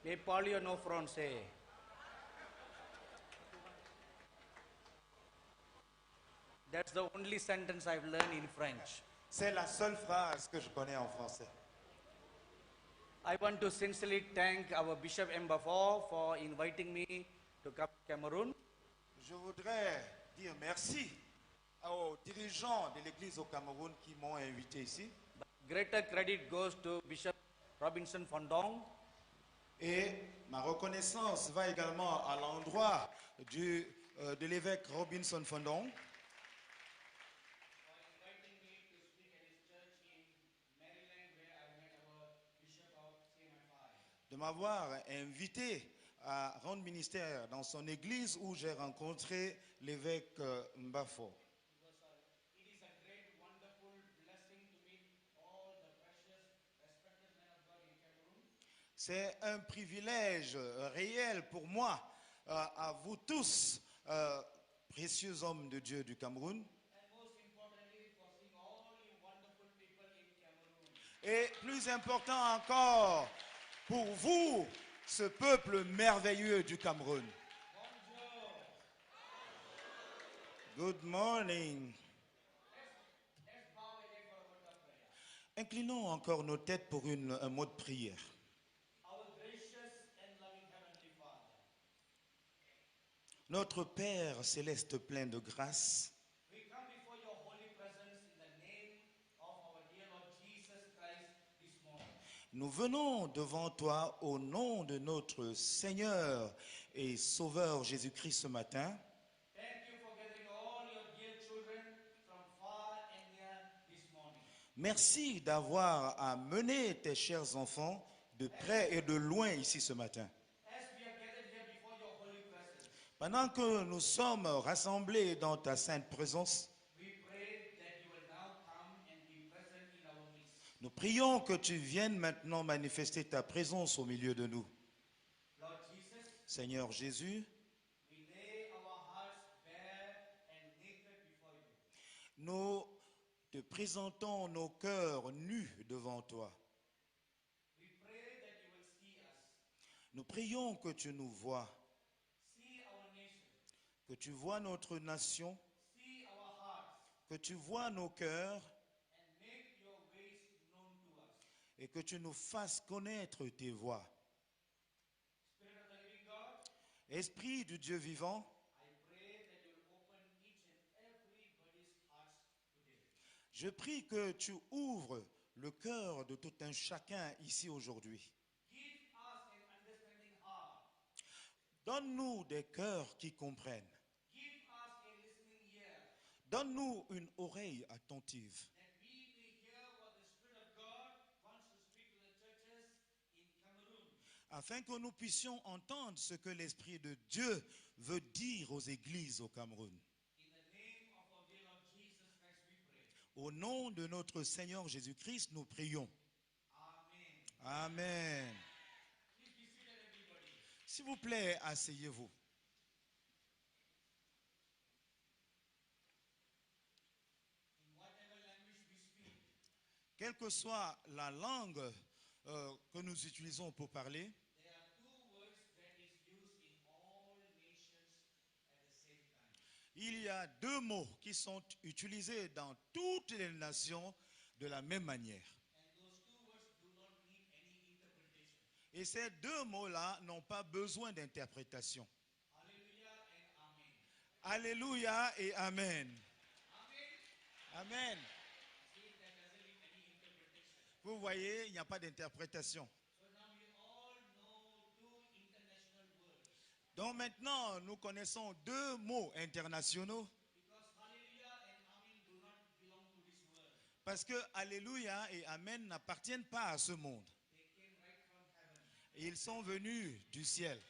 Les parlions no français. That's the only sentence I've learned in French. C'est la seule phrase que je connais en français. I want to sincerely thank our Bishop Mbafor for inviting me to come to Cameroon. Je voudrais dire merci aux dirigeants de l'Église au Cameroun qui m'ont invité ici. But greater credit goes to Bishop Robinson Fondong, Et ma reconnaissance va également à l'endroit de l'évêque Robinson Fondong for inviting me to speak at his church in Maryland, where I met our Bishop of CMFI. de m'avoir invité à rendre ministère dans son église où j'ai rencontré l'évêque Mbafo. It is a great, wonderful blessing to meet all the precious, respected men of God in Cameroon. C'est un privilège réel pour moi, à vous tous, précieux hommes de Dieu du Cameroun. And most importantly, for seeing all you wonderful people in Cameroon. Et plus important encore, pour vous, ce peuple merveilleux du Cameroun. Bonjour. Good morning. Let's bow again for a word of prayer. Inclinons encore nos têtes pour un mot de prière. Our gracious and loving Heavenly Father, Notre Père céleste plein de grâce, we come before your holy presence in the name of our dear Lord Jesus Christ this morning. nous venons devant toi au nom de notre Seigneur et Sauveur Jésus-Christ ce matin. Thank you for gathering all your dear children from far and near this morning. Merci d'avoir amené tes chers enfants de près et de loin ici ce matin. As we are gathered here before your holy presence, Pendant que nous sommes rassemblés dans ta sainte présence, we pray that you will now come and be present in our midst. nous prions que tu viennes maintenant manifester ta présence au milieu de nous. Lord Jesus, Seigneur Jésus, we lay our hearts bare and naked before you. nous te présentons nos cœurs nus devant toi. We pray that you will see us, Nous prions que tu nous vois, see our nation, que tu vois notre nation, see our hearts, que tu vois nos cœurs and make your ways known to us. et que tu nous fasses connaître tes voies. Spirit of the living God, Esprit du Dieu vivant, I pray that you will open each and everybody's hearts today. je prie que tu ouvres le cœur de tout un chacun ici aujourd'hui. Give us an understanding heart. Donne-nous des cœurs qui comprennent. Give us a listening ear, Donne-nous une oreille attentive, that we may hear what the Spirit of God wants to speak to the churches in Cameroon. afin que nous puissions entendre ce que l'Esprit de Dieu veut dire aux églises au Cameroun. In the name of our dear Lord Jesus Christ we pray. Au nom de notre Seigneur Jésus-Christ, nous prions. Amen. Amen. Please be seated, everybody. S'il vous plaît, asseyez-vous. In whatever language we speak, Quelle que soit la langue que nous utilisons pour parler, there are two words that is used in all nations at the same time. il y a deux mots qui sont utilisés dans toutes les nations de la même manière. And those two words do not need any interpretation. Et ces deux mots-là n'ont pas besoin d'interprétation. Hallelujah and Amen. Alléluia et Amen. Amen. Amen. See, that doesn't need any interpretation. Vous voyez, il n'y a pas d'interprétation. So now we all know two international words. Donc maintenant, nous connaissons deux mots internationaux Because Hallelujah and Amen do not belong to this world. parce que Alléluia et Amen n'appartiennent pas à ce monde. They came right from heaven. Ils sont venus du ciel. So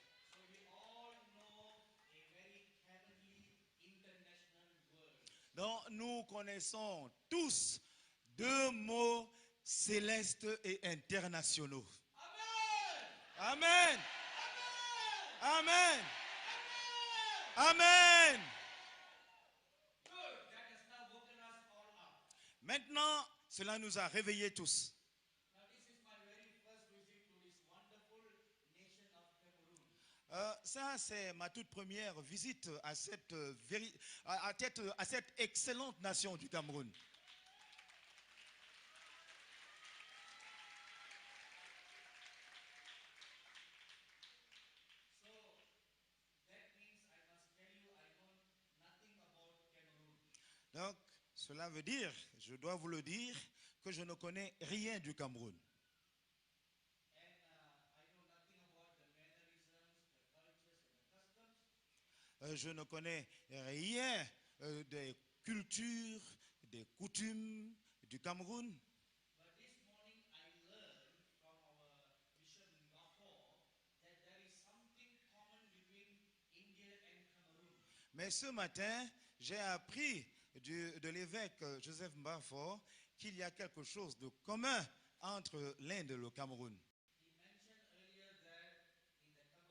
we all know a very heavenly international word. Donc nous connaissons tous deux mots célestes et internationaux. Amen! Amen. Amen! Amen. Amen. Good. That has now woken us all up. Maintenant, cela nous a réveillés tous. Now this is my very first visit to this wonderful nation ça, c'est ma toute première visite à cette excellente nation du Cameroun. So that means I must tell you I know nothing about Cameroon. Donc, cela veut dire, je dois vous le dire, que je ne connais rien du Cameroun. And I know nothing about the mannerisms, the cultures, and the customs. Je ne connais rien des cultures, des coutumes du Cameroun. But this morning I learned from our Bishop Ngafo that there is something common between India and Cameroon. Mais ce matin, j'ai appris de l'évêque Joseph Mbafo qu'il y a quelque chose de commun entre l'Inde et le Cameroun. He mentioned earlier that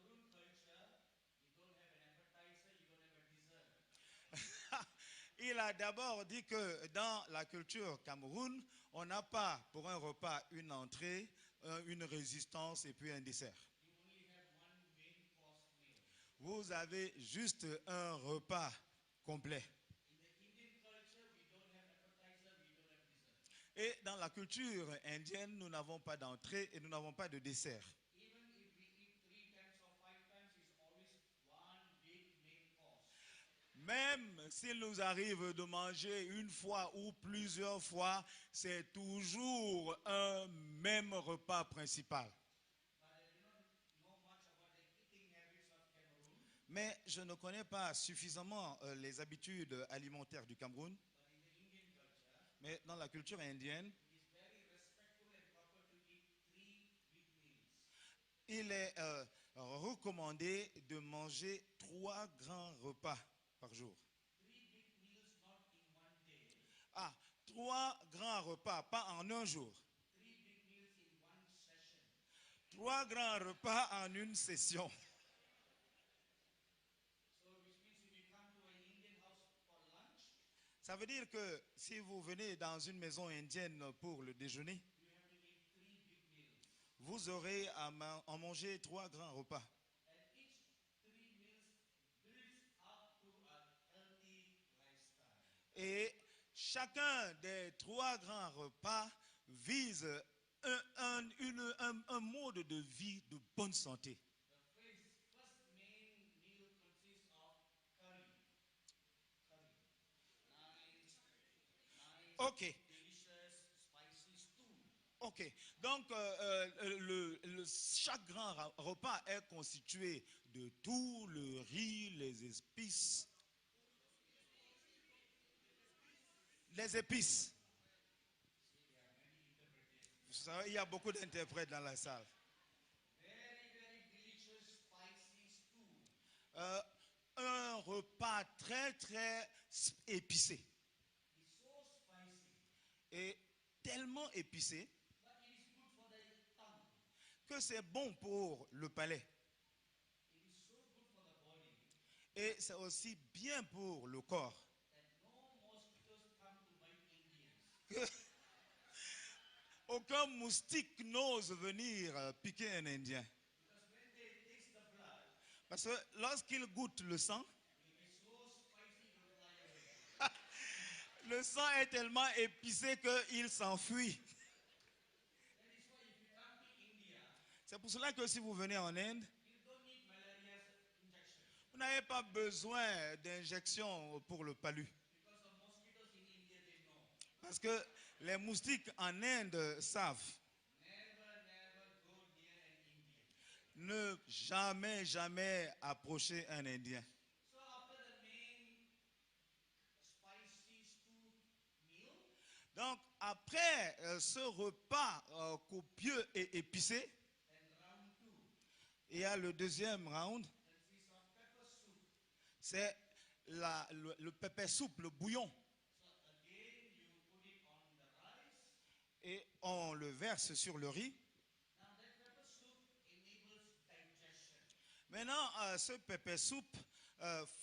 in the Cameroon culture, you don't have an appetizer, you don't have a dessert. Il a d'abord dit que dans la culture Cameroun, on n'a pas pour un repas une entrée, une résistance et puis un dessert. You only have one main course meal. Vous avez juste un repas complet. In the Indian culture, we don't have appetizer, we don't have dessert. Et dans la culture indienne, nous n'avons pas d'entrée et nous n'avons pas de dessert. Even if we eat 3 times or 5 times, it's always one big main course. Même s'il nous arrive de manger une fois ou plusieurs fois, c'est toujours un même repas principal. But I do not know much about the eating habits of Cameroon. Mais je ne connais pas suffisamment les habitudes alimentaires du Cameroun. But in the Indian culture, Mais dans la culture indienne, it is very respectful and proper to eat 3 big meals. il est recommandé de manger 3 grands repas par jour. 3 big meals not in one day. Ah, 3 grands repas, pas en un jour. 3 big meals in one session. 3 grands repas en une session. So which means if you come to an Indian house for lunch, Ça veut dire que si vous venez dans une maison indienne pour le déjeuner, you have to eat 3 big meals. vous aurez à en manger 3 grands repas. And each 3 meals builds up to a healthy lifestyle. Et chacun des 3 grands repas vise un mode de vie de bonne santé. The first main meal consists of curry. Curry. Nice, Ok, delicious, spicy stew. ok. Donc, chaque grand repas est constitué de tout le riz, les épices. Les épices. Vous savez, il y a beaucoup d'interprètes dans la salle. Very, very delicious, spicy stew. Un repas très, très épicé. It's so spicy, Et tellement épicé but it is good for the tongue. que c'est bon pour le palais. It is so good for the body Et c'est aussi bien pour le corps. that no mosquitoes come to bite Indians. Que aucun moustique n'ose venir piquer un Indien. Because when they taste the blood, Parce que lorsqu'il goûte le sang, it is so spicy they fly away. le sang est tellement épicé qu'il s'enfuit. That is why if you come to India, C'est pour cela que si vous venez en Inde, you don't need malaria injection. vous n'avez pas besoin d'injection pour le palu. Because the mosquitoes in India, they know. Parce que les moustiques en Inde savent Never go near an Indian. ne jamais, jamais approcher un Indien. So after the main spicy stew meal, Donc, après ce repas copieux et épicé, then round 2 il y a le deuxième round, consists of pepper soup. c'est le pépé soupe, le bouillon. So again, you put it on the rice. Et on le verse sur le riz. Now that pepper soup enables digestion. Maintenant, ce pépé soupe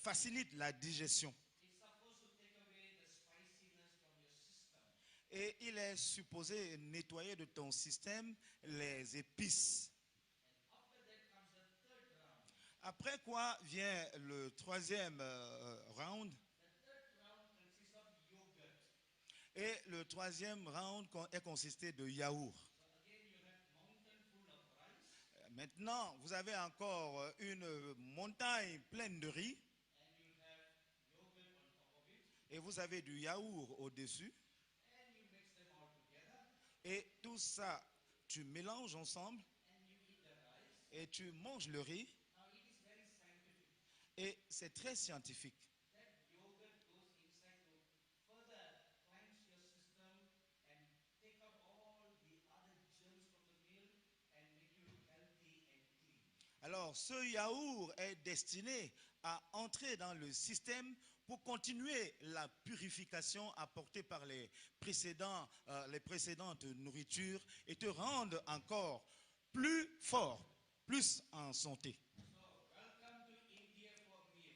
facilite la digestion. It's supposed to take away the spiciness from your system. Et il est supposé nettoyer de ton système les épices. And after that comes the third round. Après quoi vient le troisième round. The third round consists of yogurt. Et le troisième round est consisté de yaourt. So again you have mountain full of rice Maintenant, vous avez encore une montagne pleine de riz and you have yogurt on top of it et vous avez du yaourt au-dessus. and you mix them all together Et tout ça, tu mélanges ensemble and you eat the rice. et tu manges le riz. Now it is very scientific. Et c'est très scientifique. That yogurt goes inside to further cleanse your system and take out all the other germs from the meal and make you healthy and clean. Alors, ce yaourt est destiné à entrer dans le système pour continuer la purification apportée par les précédentes nourritures et te rendre encore plus fort, plus en santé. So welcome to India for meal.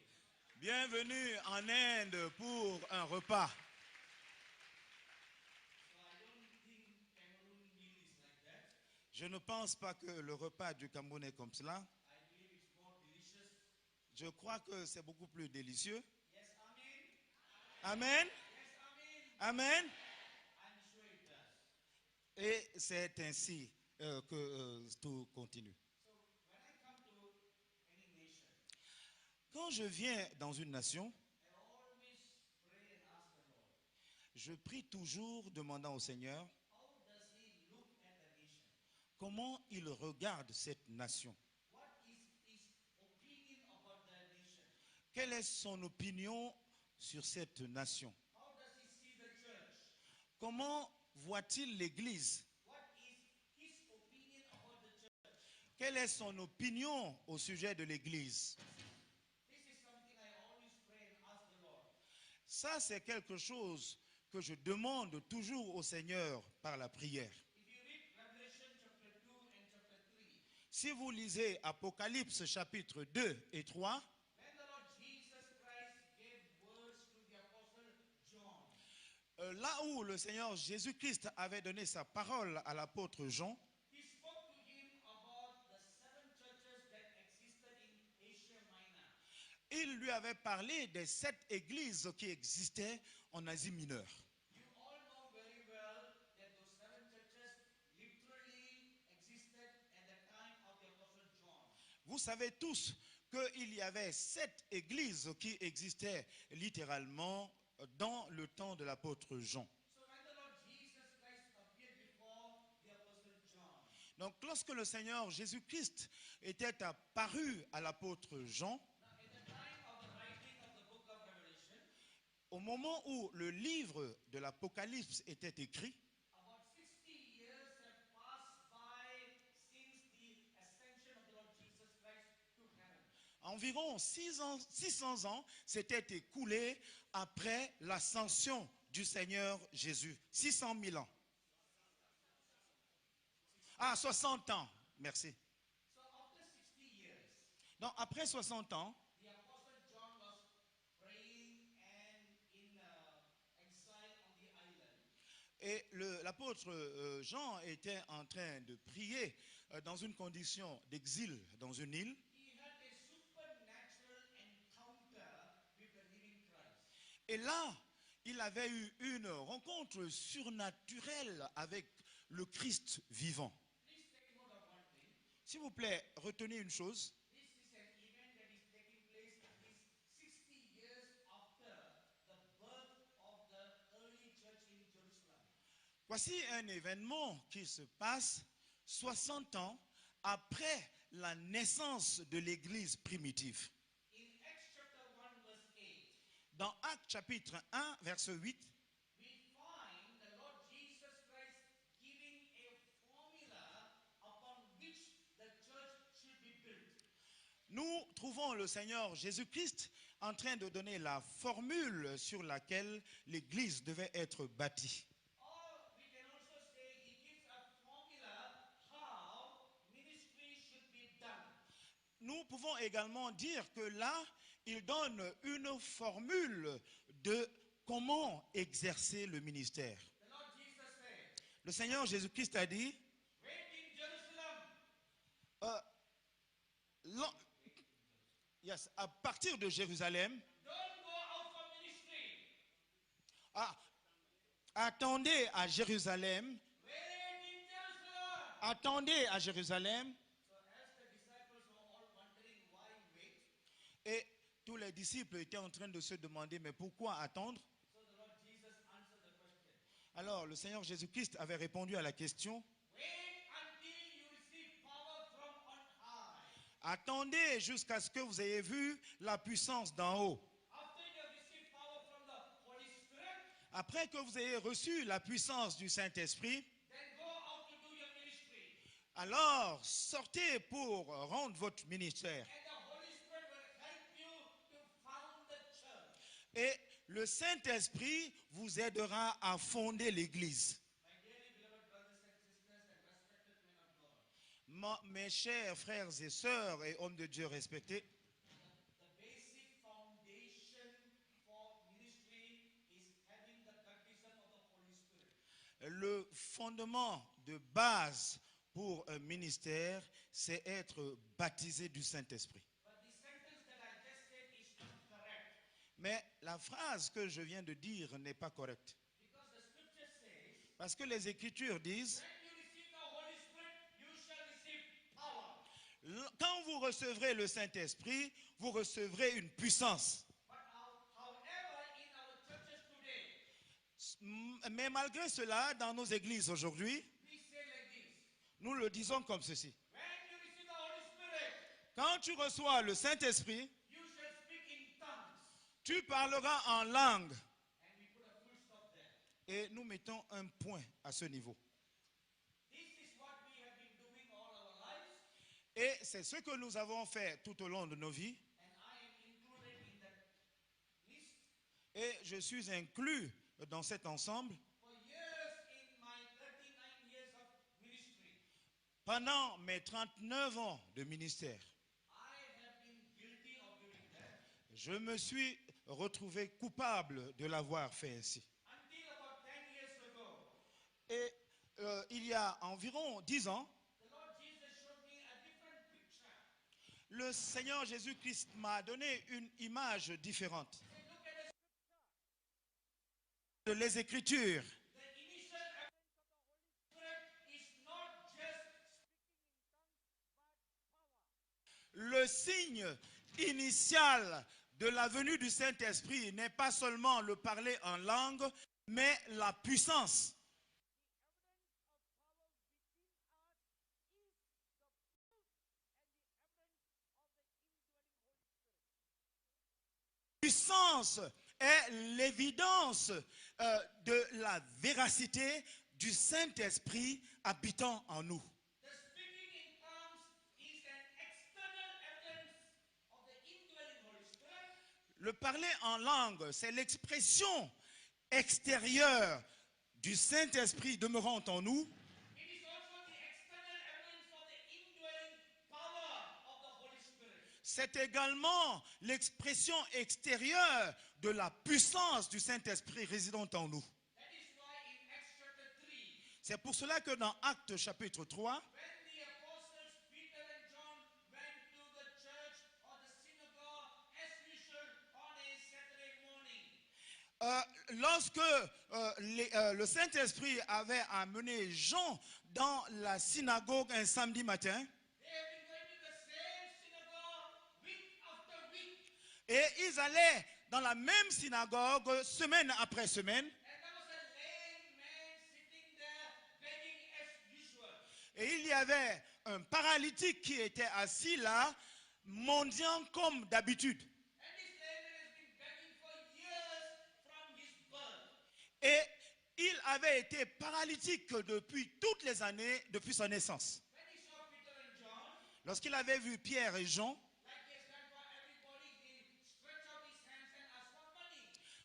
Bienvenue en Inde pour un repas. So I don't think Cameroon meal is like that. Je ne pense pas que le repas du Cameroun est comme cela. I believe it's more delicious. Je crois que c'est beaucoup plus délicieux. Yes, Amen. Amen. Yes, Amen. Amen. I'm sure it does. Et c'est ainsi que tout continue. So when I come to any nation, Quand je viens dans une nation, I always pray and ask the Lord, je prie toujours demandant au Seigneur how does He look at the nation? comment il regarde cette nation. What is His opinion about the nation? Quelle est son opinion sur cette nation? How does He see the church? Comment voit-il l'Église? What is His opinion about the church? Quelle est son opinion au sujet de l'Église? This is something I always pray and ask the Lord. Ça, c'est quelque chose que je demande toujours au Seigneur par la prière. If you read Revelation chapter 2 and chapter 3, Si vous lisez Apocalypse chapitre 2 et 3, when the Lord Jesus Christ gave words to the apostle John, là où le Seigneur Jésus-Christ avait donné sa parole à l'apôtre Jean, He spoke to him about the 7 churches that existed in Asia Minor. il lui avait parlé des 7 églises qui existaient en Asie mineure. You all know very well that those 7 churches literally existed at the time of the apostle John. Vous savez tous qu'il y avait 7 églises qui existaient littéralement dans le temps de l'apôtre Jean. So when the Lord Jesus Christ appeared before the apostle John, Donc lorsque le Seigneur Jésus-Christ était apparu à l'apôtre Jean, now at the time of the writing of the book of Revelation, au moment où le livre de l'Apocalypse était écrit, about 60 years have passed by since the ascension of the Lord Jesus Christ to heaven. environ 600 ans s'étaient écoulés après l'ascension du Seigneur Jésus. 600 000 ans. Ah, 60 ans. Merci. So after 60 years, Donc après 60 ans, the apostle John was praying and in exile on the island. et l'apôtre Jean était en train de prier dans une condition d'exil dans une île. He had a supernatural encounter with the living Christ. Et là, il avait eu une rencontre surnaturelle avec le Christ vivant. Please take note of one thing. S'il vous plaît, retenez une chose. This is an event that is taking place at least 60 years after the birth of the early church in Jerusalem. Voici un événement qui se passe 60 ans après la naissance de l'Église primitive. In Acts chapter 1 verse 8, Dans Actes chapitre 1, verset 8, we find the Lord Jesus Christ giving a formula upon which the church should be built. nous trouvons le Seigneur Jésus-Christ en train de donner la formule sur laquelle l'Église devait être bâtie. Or we can also say he gives a formula how ministry should be done. Nous pouvons également dire que là, il donne une formule de comment exercer le ministère. The Lord Jesus said, Le Seigneur Jésus-Christ a dit, wait in Jerusalem. l'en- Yes, à partir de Jérusalem, Don't go out for ministry. ah, attendez à Jérusalem, Wait in Jerusalem. attendez à Jérusalem. So as the disciples were all wondering why wait, Et tous les disciples étaient en train de se demander, mais pourquoi attendre? so the Lord Jesus answered the question. Alors le Seigneur Jésus-Christ avait répondu à la question, Wait until you receive power from on high. attendez jusqu'à ce que vous ayez vu la puissance d'en haut. After you have received power from the Holy Spirit, Après que vous ayez reçu la puissance du Saint-Esprit, then go out to do your ministry. alors sortez pour rendre votre ministère. And the Holy Spirit will help you to found the church. Et le Saint-Esprit vous aidera à fonder l'Église. My dearly beloved brothers and sisters and respected men of God, Mes chers frères et sœurs et hommes de Dieu respectés, the basic foundation for ministry is having the baptism of the Holy Spirit. le fondement de base pour un ministère, c'est être baptisé du Saint-Esprit. But the sentence that I just said is not correct. Mais la phrase que je viens de dire n'est pas correcte. Because the scripture says, Parce que les Écritures disent, when you receive the Holy Spirit, you shall receive power. quand vous recevrez le Saint-Esprit, vous recevrez une puissance. But however, in our churches today, Mais malgré cela, dans nos églises aujourd'hui, we say like this. nous le disons comme ceci. When you receive the Holy Spirit, Quand tu reçois le Saint-Esprit, you shall speak in tongues. tu parleras en langue. And we put a full stop there. Et nous mettons un point à ce niveau. This is what we have been doing all our lives. Et c'est ce que nous avons fait tout au long de nos vies. And I am included in that list. Et je suis inclus dans cet ensemble. For years in my 39 years of ministry, Pendant mes 39 ans de ministère, I have been guilty of doing that. je me suis retrouvé coupable de l'avoir fait ainsi. Until about 10 years ago, Et il y a environ 10 ans, the Lord Jesus showed me a different picture. le Seigneur Jésus-Christ m'a donné une image différente He said, look at de les Écritures. the initial evidence of the Holy Spirit is not just Le signe initial de la venue du Saint-Esprit n'est pas seulement le parler en langue, mais la puissance. Puissance est l'évidence de la véracité du Saint-Esprit habitant en nous. the speaking in tongues is an external evidence of the indwelling Holy Spirit. Le parler en langue, c'est l'expression extérieure du Saint-Esprit demeurant en nous. It is also the external evidence of the indwelling power of the Holy Spirit. C'est également l'expression extérieure de la puissance du Saint-Esprit résidant en nous. That is why in Acts chapter 3, C'est pour cela que dans Actes chapitre 3, when the apostles Peter and John went to the church or the synagogue as usual on a Saturday morning, lorsque le Saint-Esprit avait amené Jean dans la synagogue un samedi matin, they have been going to the same synagogue week after week. et ils allaient dans la même synagogue semaine après semaine, And there was a lame man sitting there begging as usual. et il y avait un paralytique qui était assis là, mendiant comme d'habitude. And this lame man has been begging for years from his birth. Et il avait été paralytique depuis toutes les années, depuis sa naissance. When he saw Peter and John, Lorsqu'il avait vu Pierre et Jean, like he has done for everybody, he stretched out his hands and asked for money.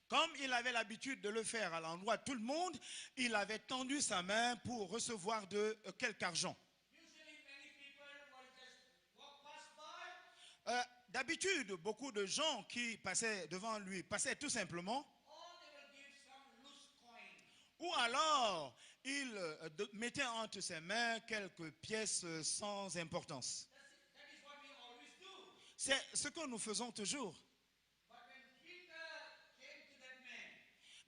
comme il avait l'habitude de le faire à l'endroit de tout le monde, il avait tendu sa main pour recevoir de quelque argent. Usually many people will just walk past by, D'habitude, beaucoup de gens qui passaient devant lui passaient tout simplement, or they will give some loose coin. ou alors il mettait entre ses mains quelques pièces sans importance. That is what we always do. C'est ce que nous faisons toujours. But when Peter came to that man,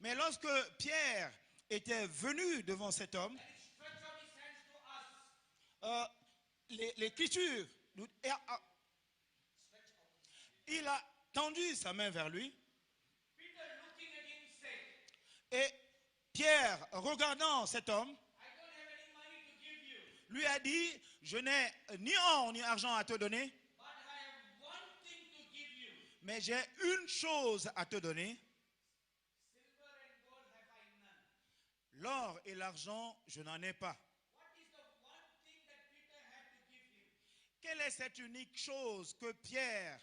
Mais lorsque Pierre était venu devant cet homme, and he stretched out his hands to us, l'Écriture, il a tendu sa main vers lui. Peter looking at him said, Et Pierre, regardant cet homme, I don't have any money to give you, lui a dit, je n'ai ni or ni argent à te donner, but I have one thing to give you. mais j'ai une chose à te donner. Silver and gold have I none. L'or et l'argent, je n'en ai pas. What is the one thing that Peter had to give him Quelle est cette unique chose que Pierre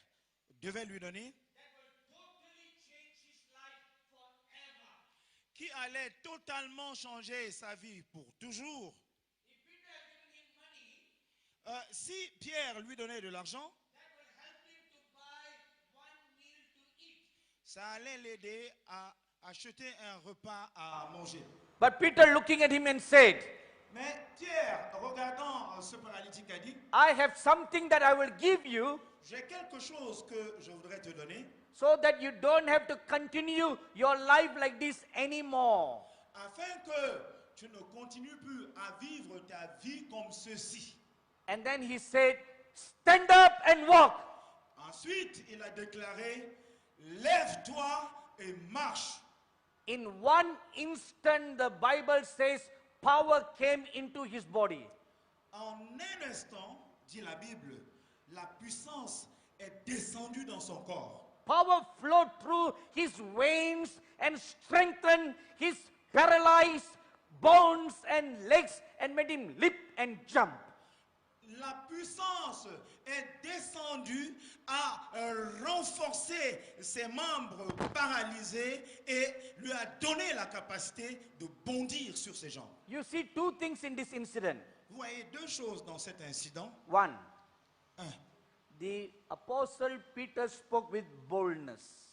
devait lui donner, that will totally change his life forever? qui allait totalement changer sa vie pour toujours? If Peter had given him money, Si Pierre lui donnait de l'argent, that will help him to buy one meal to eat. ça allait l'aider à acheter un repas à manger. But Peter looking at him and said, Mais Pierre, regardant ce paralytique, a dit, I have something that I will give you j'ai quelque chose que je voudrais te donner, so that you don't have to continue your life like this anymore. afin que tu ne continues plus à vivre ta vie comme ceci. And then he said, stand up and walk. Ensuite, il a déclaré, lève-toi et marche. In one instant, the Bible says, power came into his body. En un instant, dit la Bible, la puissance est descendue dans son corps. Power flowed through his veins and strengthened his paralyzed bones and legs and made him leap and jump. La puissance est descendue à renforcer ses membres paralysés et lui a donné la capacité de bondir sur ses jambes. You see two things in this incident. Vous voyez deux choses dans cet incident. One, Un, the apostle Peter spoke with boldness.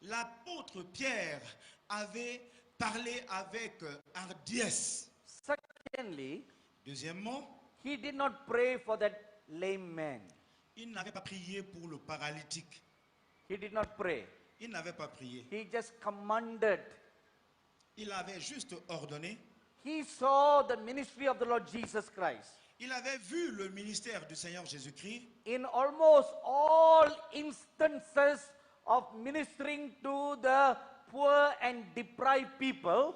l'apôtre Pierre avait parlé avec hardiesse. Secondly, Deuxièmement, he did not pray for that lame man. il n'avait pas prié pour le paralytique. He did not pray. Il n'avait pas prié. He just commanded. Il avait juste ordonné. He saw the ministry of the Lord Jesus Christ. Il avait vu le ministère du Seigneur Jésus-Christ In almost all instances of ministering to the poor and deprived people,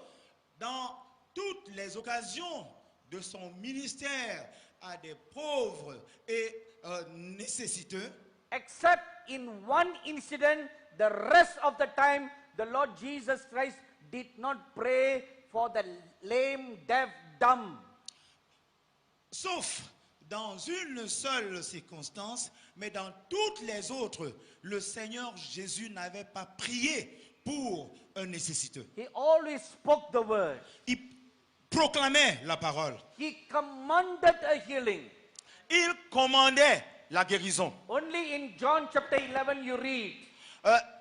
dans toutes les occasions de son ministère à des pauvres et nécessiteux, except in one incident, the rest of the time, the Lord Jesus Christ did not pray for the lame, deaf, dumb. sauf dans une seule circonstance, mais dans toutes les autres, le Seigneur Jésus n'avait pas prié pour un nécessiteux. He always spoke the word. Il proclamait la parole. He commanded a healing. Il commandait la guérison. Only in John chapter 11 you read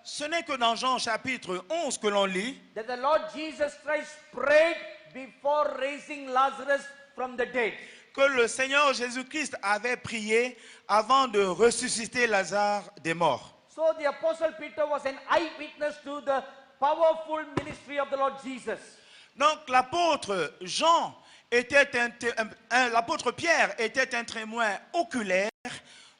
Ce n'est que dans Jean chapitre 11 que l'on lit that the Lord Jesus Christ prayed before raising Lazarus from the dead. que le Seigneur Jésus-Christ avait prié avant de ressusciter Lazare des morts. So the apostle Peter was an eyewitness to the powerful ministry of the Lord Jesus. Donc l'apôtre Jean était l'apôtre Pierre était un témoin oculaire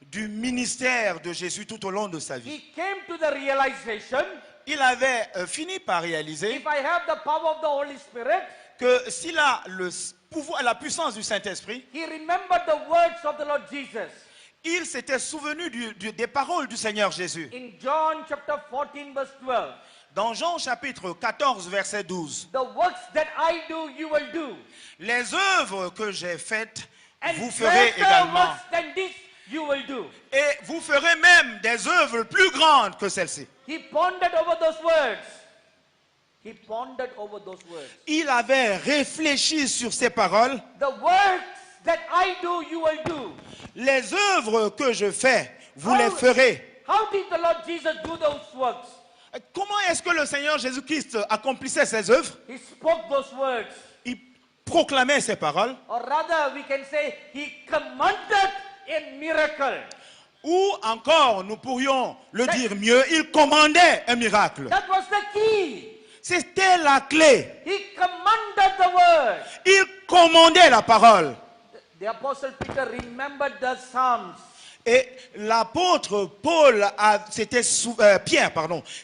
du ministère de Jésus tout au long de sa vie. He came to the realization, Il avait fini par réaliser if I have the power of the Holy Spirit, que s'il a le pouvoir, la puissance du Saint-Esprit, he remembered the words of the Lord Jesus. il s'était souvenu des paroles du Seigneur Jésus. In John chapter 14 verse 12, Dans Jean chapitre 14 verset 12, the works that I do, you will do. les œuvres que j'ai faites, And vous ferez greater également. works than this you will do. Et vous ferez même des œuvres plus grandes que celles-ci. He pondered over those words. He pondered over those words. Il avait réfléchi sur ces paroles. The works that I do, you will do. Les œuvres que je fais, vous How- les ferez. How did the Lord Jesus do those works? Comment est-ce que le Seigneur Jésus-Christ accomplissait ces œuvres? He spoke those words. Il proclamait ces paroles. Or rather, we can say he commanded a miracle. Ou encore, nous pourrions le dire mieux, il commandait un miracle. That was the key. C'était la clé. He commanded the word. Il commandait la parole. The apostle Peter remembered the Psalms. Et l'apôtre Pierre,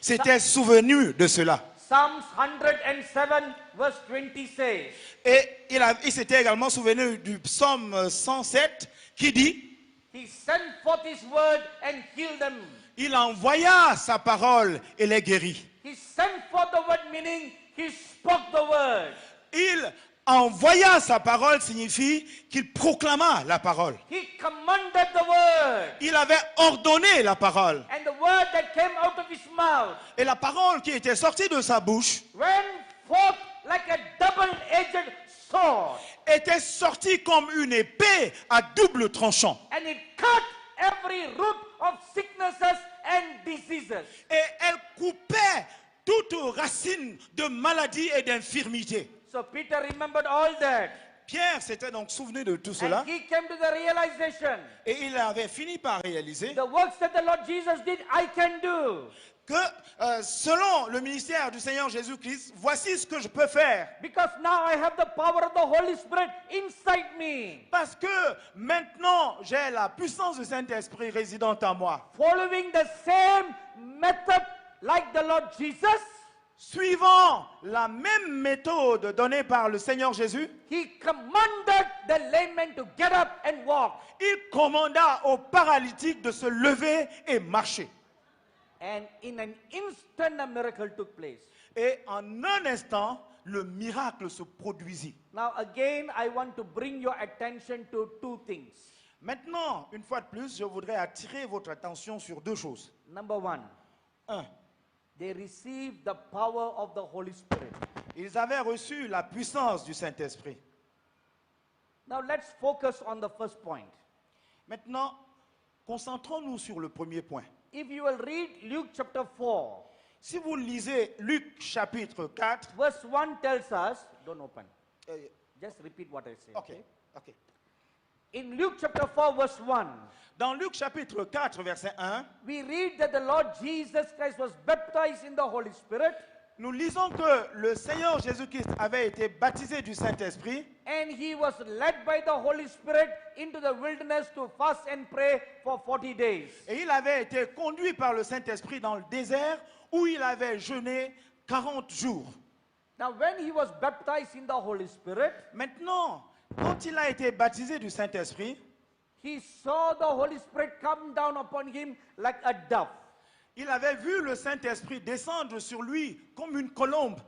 s'était souvenu de cela. Psalms 107 verse 20 says, Et il s'était également souvenu du psaume 107 qui dit, He sent forth his word and healed them. il envoya sa parole et les guérit. He sent forth the word, meaning he spoke the word. Il envoya sa parole signifie qu'il proclama la parole. He commanded the word. Il avait ordonné la parole. And the word that came out of his mouth Et la parole qui était sortie de sa bouche went forth like a double-edged sword. était sortie comme une épée à double tranchant. And it cut every root of sicknesses and diseases. Et elle coupait toute racine de maladie et d'infirmité. So Peter remembered all that. Pierre s'était donc souvenu de tout cela And he came to the realization, et il avait fini par réaliser the works that the Lord Jesus did, I can do. que selon le ministère du Seigneur Jésus-Christ, voici ce que je peux faire. Because now I have the power of the Holy Spirit inside me. Parce que maintenant, j'ai la puissance du Saint-Esprit résidente en moi. Following the same method like the Lord Jesus, Suivant la même méthode donnée par le Seigneur Jésus, he commanded the lame man to get up and walk. il commanda aux paralytiques de se lever et marcher. And in an instant, a miracle took place. Et en un instant, le miracle se produisit. Now, again, I want to bring your attention to two things. Maintenant, une fois de plus, je voudrais attirer votre attention sur deux choses. Number one, Un, they received the power of the Holy Spirit. ils avaient reçu la puissance du Saint-Esprit. Now, let's focus on the first point. Maintenant, concentrons-nous sur le premier point. If you will read Luke chapter 4, Si vous lisez Luc chapitre 4, verse 1 tells us, don't open, euh, just repeat what I say. ok, ok. In Luke chapter 4, verse 1, Dans Luc chapitre 4, verset 1, we read that the Lord Jesus Christ was baptized in the Holy Spirit, nous lisons que le Seigneur Jésus-Christ avait été baptisé du Saint-Esprit and he was led by the Holy Spirit into the wilderness to fast and pray for 40 days. et il avait été conduit par le Saint-Esprit dans le désert où il avait jeûné 40 jours. Now, when he was baptized in the Holy Spirit, Maintenant, quand il a été baptisé du Saint-Esprit, he saw the Holy Spirit come down upon him like a dove. il avait vu le Saint-Esprit descendre sur lui comme une colombe.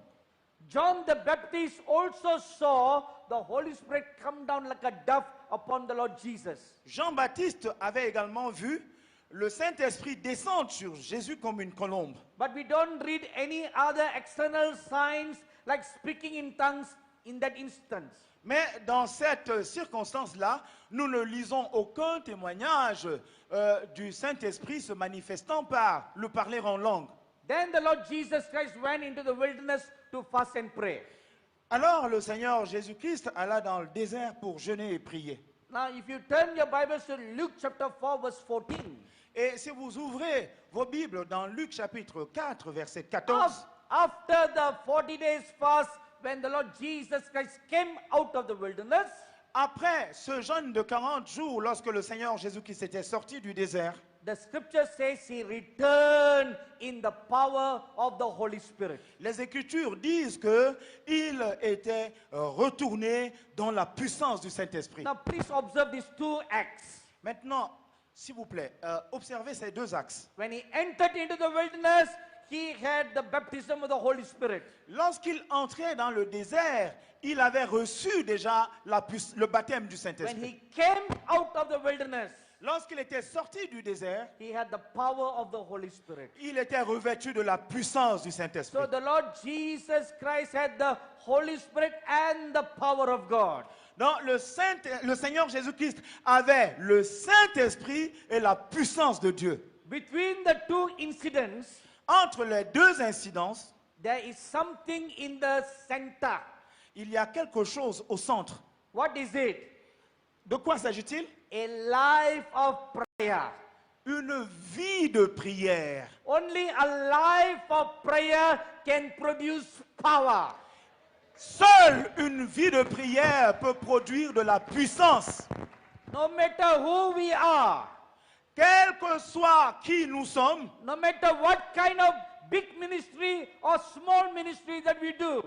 John the Baptist also saw the Holy Spirit come down like a dove upon the Lord Jesus. Jean-Baptiste avait également vu le Saint-Esprit descendre sur Jésus comme une colombe. But we don't read any other external signs like speaking in tongues in that instance. Mais dans cette circonstance-là, nous ne lisons aucun témoignage du Saint-Esprit se manifestant par le parler en langue. Then the Lord Jesus Christ went into the wilderness to fast and pray. Alors le Seigneur Jésus-Christ alla dans le désert pour jeûner et prier. Now, if you turn your Bibles to Luke chapter 4, verse 14, Et si vous ouvrez vos Bibles dans Luc chapitre 4, verset 14, after the 40 days fast, when the Lord Jesus Christ came out of the wilderness, après ce jeûne de 40 jours, lorsque le Seigneur Jésus-Christ était sorti du désert, the scripture says he returned in the power of the Holy Spirit. les Écritures disent qu'il était retourné dans la puissance du Saint-Esprit. Now, please observe these two acts. Maintenant, s'il vous plaît, observez ces deux axes. When he entered into the wilderness, he had the baptism of the Holy Spirit. Lorsqu'il entrait dans le désert, il avait reçu déjà le baptême du When Saint-Esprit. he came out of the wilderness, Lorsqu'il était sorti du désert, he had the power of the Holy Spirit. il était revêtu de la puissance du So Saint-Esprit. the Lord Jesus Christ had the Holy Spirit and the power of God. Donc le Seigneur Jésus-Christ avait le Saint-Esprit et la puissance de Dieu. Between the two incidents, Entre les deux incidences, there is something in the center. il y a quelque chose au centre. What is it? De quoi s'agit-il? A life of prayer. une vie de prière. Only a life of prayer can produce power. Seule une vie de prière peut produire de la puissance. No matter who we are, Quel que soit qui nous sommes, no matter what kind of big ministry or small ministry that we do,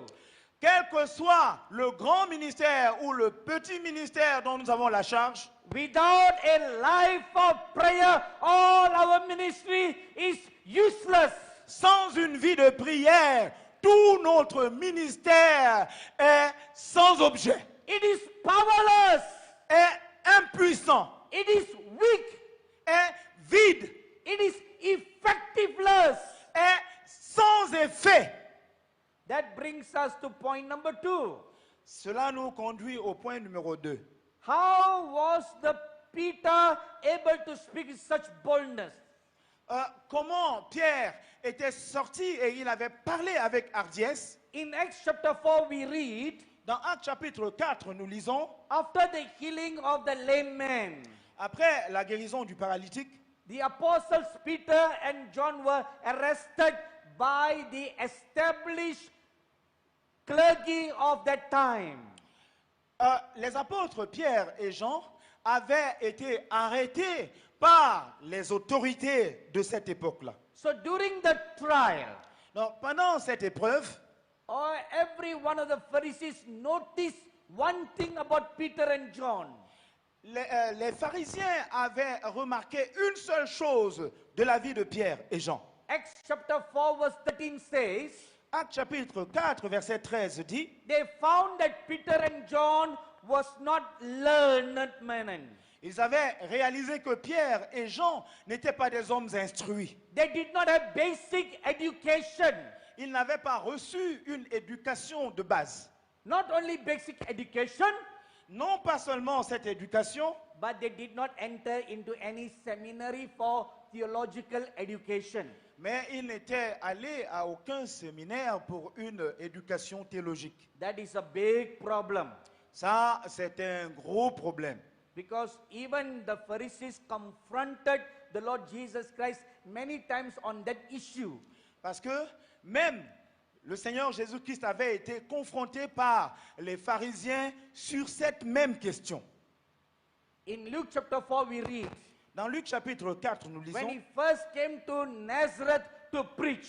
quel que soit le grand ministère ou le petit ministère dont nous avons la charge, without a life of prayer, all our ministry is useless. sans une vie de prière, tout notre ministère est sans objet, It is powerless. est impuissant, It is weak. est vide, It is effectiveless. est sans effet. That brings us to point number 2. Cela nous conduit au point numéro 2. How was the Peter able to speak with such boldness? Comment Pierre était sorti et il avait parlé avec hardiesse. In Acts chapter 4 we read, Dans Actes chapitre 4, nous lisons, after the healing of the lame man, après la guérison du paralytique, the apostles Peter and John were arrested by the established clergy of that time. les apôtres Pierre et Jean avaient été arrêtés par les autorités de cette époque-là. So during the trial, Donc, pendant cette épreuve, every one of the Pharisees noticed one thing about Peter and John. les pharisiens avaient remarqué une seule chose de la vie de Pierre et Jean. Acts chapter 4 verse 13 says, Actes chapitre 4, verset 13 dit, they found that Peter and John was not learned men. ils avaient réalisé que Pierre et Jean n'étaient pas des hommes instruits. They did not have basic education. Ils n'avaient pas reçu une éducation de base. Not only basic education, Non pas seulement cette éducation, but they did not enter into any seminary for theological education. mais ils n'étaient allés à aucun séminaire pour une éducation théologique. That is a big problem. Ça, c'est un gros problème. Because even the Pharisees confronted the Lord Jesus Christ many times on that issue. Parce que même le Seigneur Jésus-Christ avait été confronté par les pharisiens sur cette même question. In Luke chapter 4 we read, Dans Luc chapitre 4, nous when he lisons, first came to Nazareth to preach,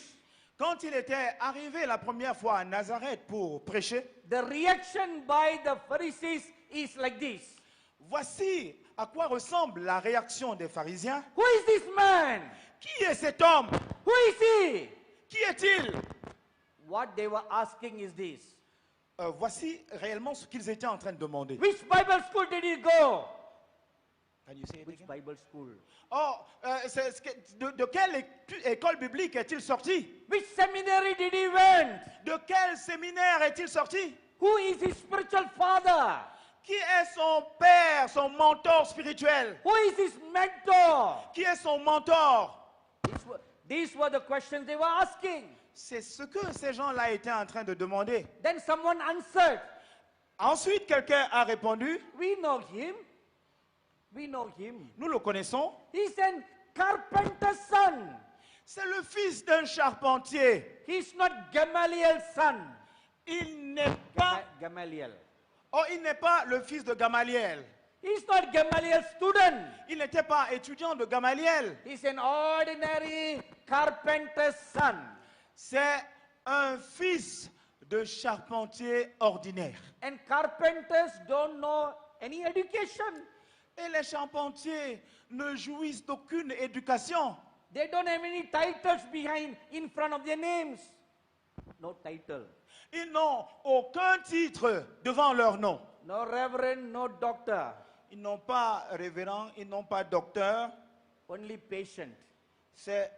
quand il était arrivé la première fois à Nazareth pour prêcher, the reaction by the Pharisees is like this. voici à quoi ressemble la réaction des pharisiens. Who is this man? Qui est cet homme? Who is he? Qui est-il? What they were asking is this. Voici réellement ce qu'ils étaient en train de demander. Which Bible school did he go? Can you say it Which again? Bible school? Oh, de quelle école biblique est-il sorti? Which seminary did he went? De quel séminaire est-il sorti? Who is his spiritual father? Qui est son père, son mentor spirituel? Who is his mentor? Qui est son mentor? These were the questions they were asking. C'est ce que ces gens-là étaient en train de demander. Then someone answered, Ensuite, quelqu'un a répondu, we know him. We know him. nous le connaissons, He's a carpenter's son. c'est le fils d'un charpentier. He's not Gamaliel's son. Il n'est pas, Gamaliel. il n'est pas le fils de Gamaliel. He's not Gamaliel's student. Il n'était pas étudiant de Gamaliel. He's an ordinary carpenter's son. C'est un fils de charpentier ordinaire. And carpenters don't know any education. Et les charpentiers ne jouissent d'aucune éducation. They don't have any titles in front of their names. No title. Ils n'ont aucun titre devant leur nom. No reverend, no doctor. Ils n'ont pas révérend, ils n'ont pas docteur. Only patient. C'est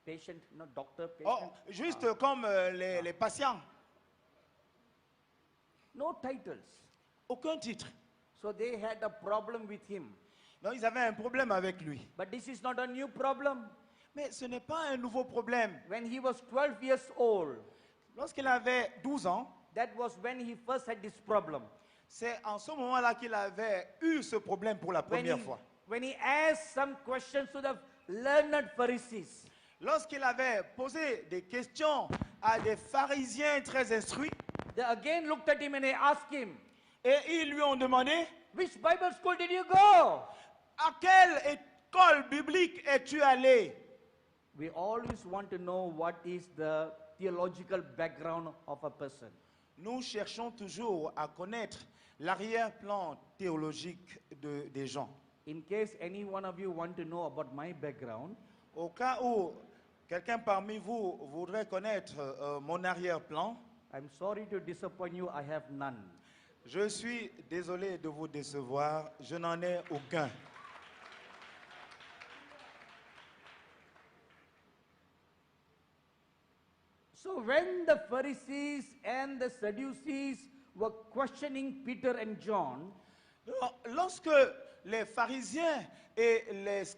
Patient, no doctor, patient. juste comme les patients. No titles. Aucun titre. So they had a problem with him. Donc ils avaient un problème avec lui. But this is not a new problem. Mais ce n'est pas un nouveau problème. When he was 12 years old, Lorsqu'il avait 12 ans, that was when he first had this problem. c'est en ce moment-là qu'il avait eu ce problème pour la première fois. when he asked some questions to the learned Pharisees, Lorsqu'il avait posé des questions à des pharisiens très instruits, they again looked at him and they asked him, et ils lui ont demandé, which Bible school did you go? à quelle école biblique es-tu allé? We always want to know what is the theological background of a person. Nous cherchons toujours à connaître l'arrière-plan théologique des gens. In case any one of you want to know about my background, Au cas où quelqu'un parmi vous voudrait connaître mon arrière-plan, I'm sorry to disappoint you, I have none. je suis désolé de vous décevoir, je n'en ai aucun. So when the Pharisees and the Sadducees were questioning Peter and John, Lorsque les pharisiens et les